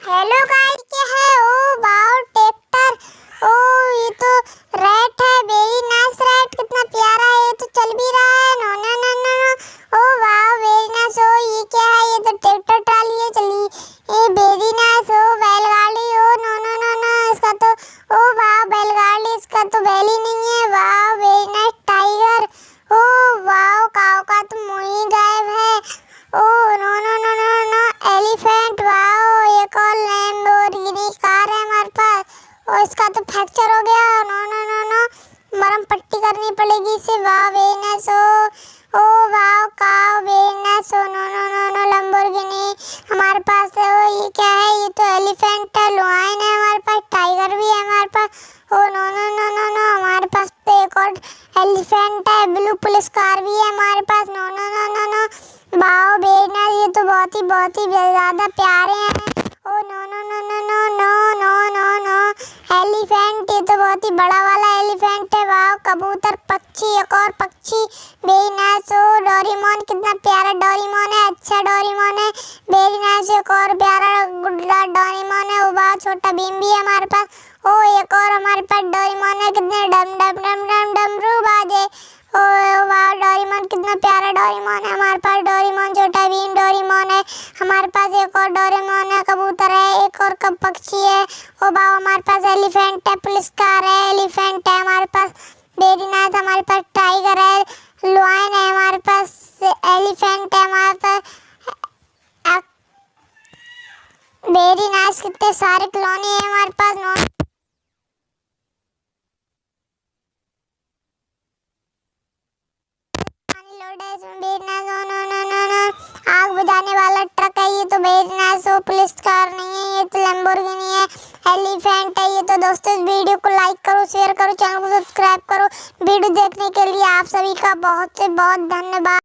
Hello guys, क्या है? Oh wow, tractor. ओ ये तो रेट है, वेरी नाइस रेट। कितना प्यारा है, ये तो चल भी रहा है। No no no no no. Oh wow, very nice. Oh ये क्या है? ये तो ट्रैक्टर ट्राली है, चली। ये वेरी नाइस। ओ बैलगाड़ी। Oh no no no no, इसका तो ओ वाओ बैलगाड़ी, इसका तो बैल ही नहीं है। Wow, very nice. Tiger. Oh wow, cow का तो मुंह ही गायब है। Oh no no no no no, elephant. Wow, एक और लैम्बोर्गिनी कार है हमारे पास। और इसका तो फ्रैक्चर हो गया। नो नो नो नो, मरम पट्टी करनी पड़ेगी इसे। Wow, very nice. Oh wow, cow, very nice. Oh no no no no, Lamborghini हमारे पास है। ओ ये क्या है? ये तो एलिफेंट है, लायन है हमारे पास, टाइगर भी है हमारे पास। Oh no no no no no, हमारे पास तो एक और एलिफेंट है, ब्लू पुलिस कार भी है हमारे पास। No no no no no, wow very nice. ये तो बहुत ही ज्यादा प्यारे हैं। Oh no no no no no no no no no, elephant. ये तो बहुत ही बड़ा वाला एलिफेंट है। वाओ, कबूतर, पक्षी, एक और पक्षी, वेरी नाइस। ओ डोरेमोन, कितना प्यारा डोरेमोन है। अच्छा डोरेमोन है, वेरी नाइस। एक और प्यारा गुड्डा डोरेमोन है। ओ वाओ, छोटा भीम भी है हमारे पास। ओ एक और हमारे पास डोरेमोन है। कितने डम डम डम डम डमरू बाजे। ओ वाह, डोरेमोन, कितना प्यारा डोरेमोन है हमारे पास। डोरेमोन, छोटा भीम डोरेमोन है हमारे पास। एक और डोरेमोन है, कबूतर है, एक और कब पक्षी है। ओ वाह, हमारे पास एलिफेंट है, पुलिस कार है, एलिफेंट है हमारे पास, वेरी नाइस। हमारे पास टाइगर है, लायन है हमारे पास, एलिफेंट है हमारे पास, वेरी नाइस। कितने सारे खिलौने हैं हमारे पास। नो आग बुझाने वाला ट्रक है, ये तो वेरी नाइस। वो पुलिस कार नहीं है, ये तो लैम्बोर्गिनी है, एलिफेंट है। ये तो दोस्तों, इस वीडियो को लाइक करो, शेयर करो, चैनल को सब्सक्राइब करो। वीडियो देखने के लिए आप सभी का बहुत से बहुत धन्यवाद।